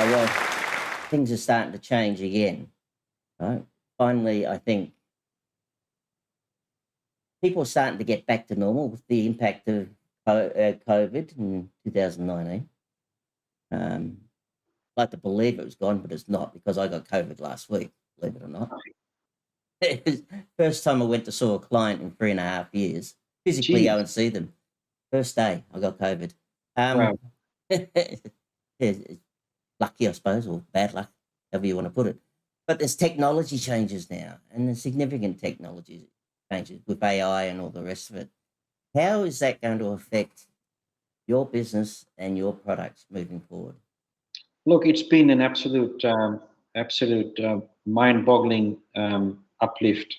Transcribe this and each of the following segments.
Yeah, well, things are starting to change again, right? Finally, I think people are starting to get back to normal with the impact of COVID in 2019. Um, I'd like to believe it was gone, but it's not because I got COVID last week, believe it or not. It was first time I went to saw a client in 3.5 years, physically Geez. go and see them. First day I got COVID. Wow. It's lucky, I suppose, or bad luck, however you want to put it. But there's technology changes now, and there's significant technology changes with AI and all the rest of it. How is that going to affect your business and your products moving forward? Look, it's been an absolute mind-boggling uplift.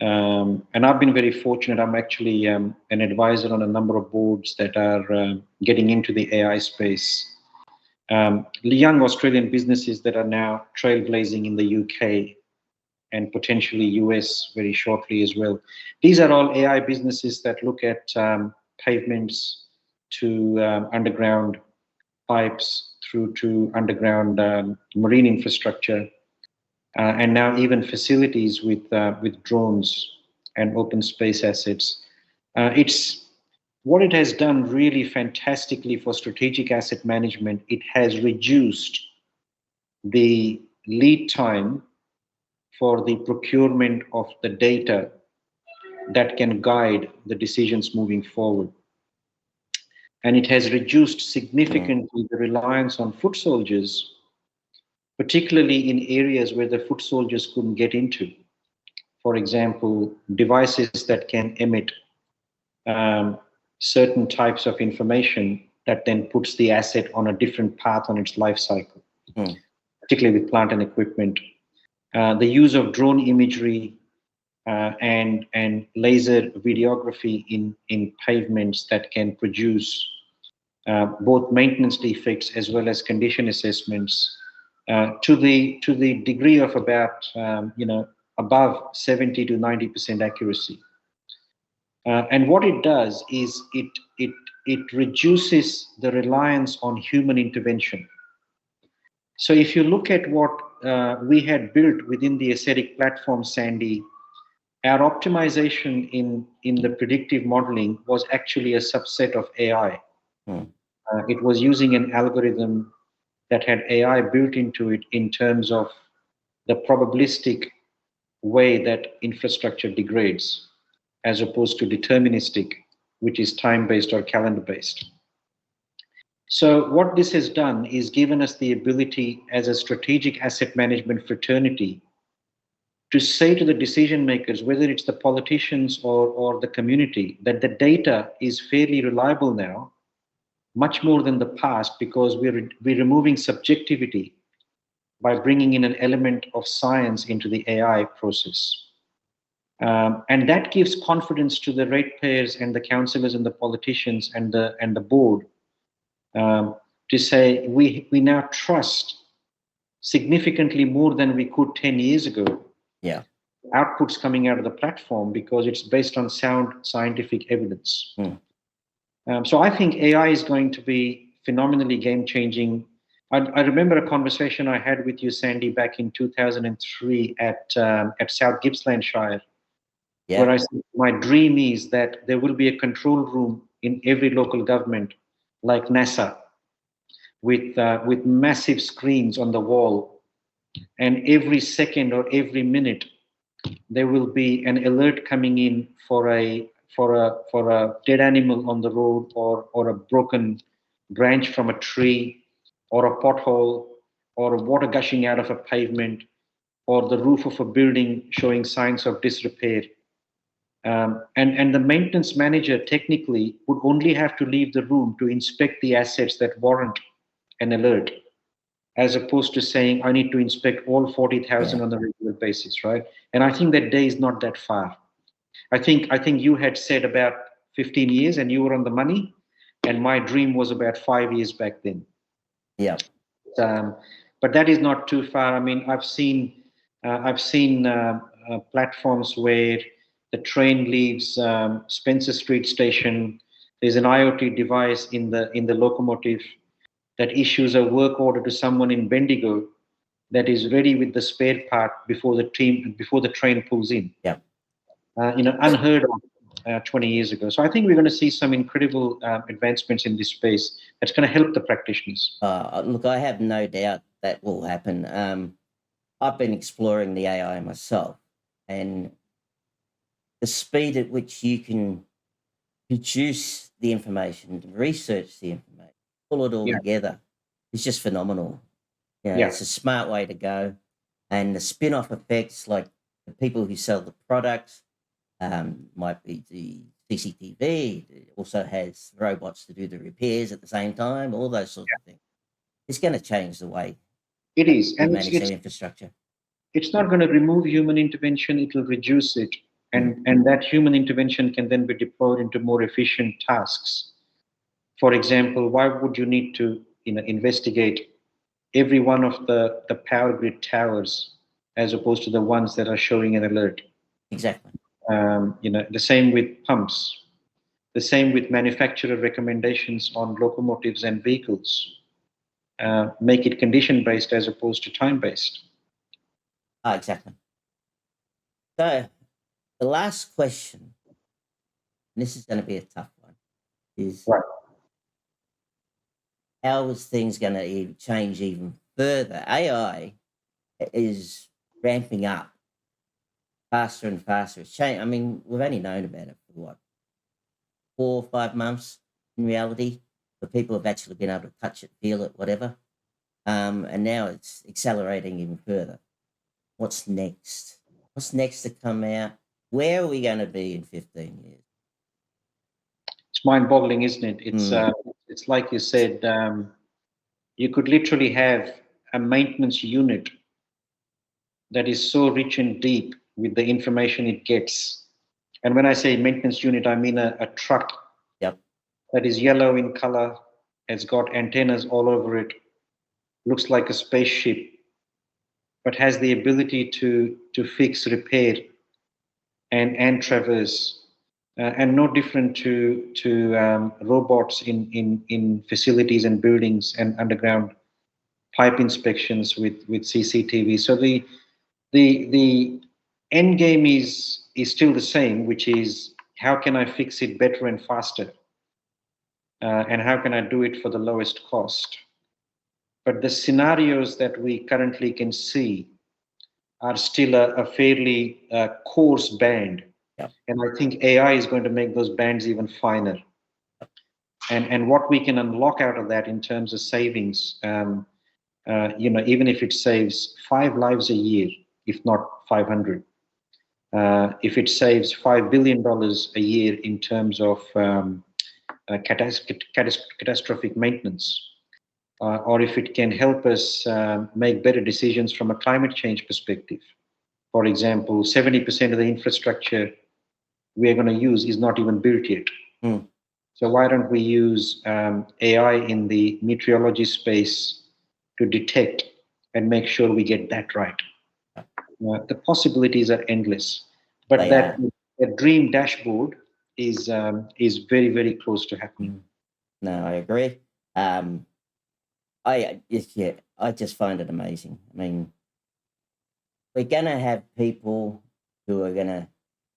And I've been very fortunate. I'm actually an advisor on a number of boards that are getting into the AI space. Young Australian businesses that are now trailblazing in the UK and potentially US very shortly as well. These are all AI businesses that look at pavements to underground pipes through to underground marine infrastructure, and now even facilities with drones and open space assets. It's what it has done really fantastically for strategic asset management. It has reduced the lead time for the procurement of the data that can guide the decisions moving forward. And it has reduced significantly the reliance on foot soldiers, particularly in areas where the foot soldiers couldn't get into. For example, devices that can emit certain types of information that then puts the asset on a different path on its life cycle, particularly with plant and equipment. The use of drone imagery and laser videography in pavements that can produce both maintenance defects as well as condition assessments to the degree of about above 70 to 90% accuracy. And what it does is it reduces the reliance on human intervention. So if you look at what we had built within the aesthetic platform, Sandy, our optimization in the predictive modeling was actually a subset of AI. It was using an algorithm that had AI built into it in terms of the probabilistic way that infrastructure degrades, as opposed to deterministic, which is time-based or calendar-based. So what this has done is given us the ability as a strategic asset management fraternity to say to the decision makers, whether it's the politicians or the community, that the data is fairly reliable now, much more than the past, because we're removing subjectivity by bringing in an element of science into the AI process. And that gives confidence to the ratepayers and the councillors and the politicians and the board to say we now trust significantly more than we could 10 years ago. Yeah. Outputs coming out of the platform because it's based on sound scientific evidence. So I think AI is going to be phenomenally game-changing. I remember a conversation I had with you, Sandy, back in 2003 at South Gippsland Shire, where I said my dream is that there will be a control room in every local government, like NASA, with massive screens on the wall, and every second or every minute there will be an alert coming in for a dead animal on the road, or a broken branch from a tree, or a pothole, or water gushing out of a pavement, or the roof of a building showing signs of disrepair. And the maintenance manager technically would only have to leave the room to inspect the assets that warrant an alert, as opposed to saying, I need to inspect all 40,000 on a regular basis, right? And I think that day is not that far. I think you had said about 15 years and you were on the money, and my dream was about 5 years back then. Yeah. But that is not too far. I mean, I've seen platforms where the train leaves Spencer Street station. There's an IoT device in the locomotive, that issues a work order to someone in Bendigo that is ready with the spare part before the train pulls in. Yeah. Unheard of 20 years ago. So I think we're going to see some incredible advancements in this space that's going to help the practitioners. Look, I have no doubt that will happen. I've been exploring the AI myself, and the speed at which you can produce the information, research the information, pull it all Yeah. together is just phenomenal. Yeah. It's a smart way to go. And the spin-off effects, like the people who sell the products, might be the CCTV. It also has robots to do the repairs at the same time, all those sorts of things. It's going to change the way It is. we And manage our infrastructure. it's not going to remove human intervention, it will reduce it. And that human intervention can then be deployed into more efficient tasks. For example, why would you need to investigate every one of the power grid towers as opposed to the ones that are showing an alert? Exactly. The same with pumps, the same with manufacturer recommendations on locomotives and vehicles. Make it condition based as opposed to time based. Exactly. So the last question, and this is going to be a tough one, is Right. how is things going to change even further? AI is ramping up faster and faster. It's changing. I mean, we've only known about it for what, 4 or 5 months in reality, but people have actually been able to touch it, feel it, whatever. And now it's accelerating even further. What's next? What's next to come out? Where are we going to be in 15 years? It's mind-boggling, isn't it? It's like you said. You could literally have a maintenance unit that is so rich and deep with the information it gets. And when I say maintenance unit, I mean a truck Yep. that is yellow in color, has got antennas all over it, looks like a spaceship, but has the ability to fix, repair, and traverse. And no different to robots in facilities and buildings and underground pipe inspections with CCTV. So the end game is still the same, which is how can I fix it better and faster, and how can I do it for the lowest cost. But the scenarios that we currently can see are still a fairly coarse band. Yep. And I think AI is going to make those bands even finer. And what we can unlock out of that in terms of savings, even if it saves 5 lives a year, if not 500, if it saves $5 billion a year in terms of catastrophic maintenance, or if it can help us make better decisions from a climate change perspective. For example, 70% of the infrastructure we are going to use is not even built yet. So why don't we use AI in the meteorology space to detect and make sure we get that right? The possibilities are endless, but that dream dashboard is very, very close to happening. No, I agree. I just find it amazing. I mean, we're going to have people who are going to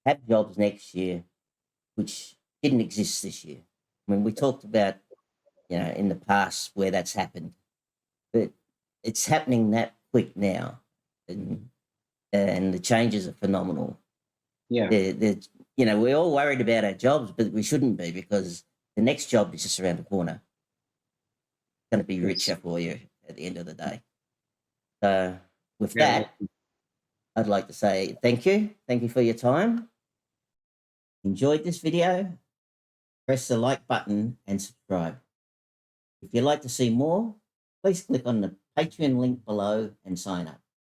have jobs next year which didn't exist this year. I mean, we talked about, in the past where that's happened, but it's happening that quick now, and the changes are phenomenal. Yeah. We're all worried about our jobs, but we shouldn't be, because the next job is just around the corner. It's going to be richer for you at the end of the day. So with that, I'd like to say thank you. Thank you for your time. Enjoyed this video? Press the like button and subscribe. If you'd like to see more, please click on the Patreon link below and sign up.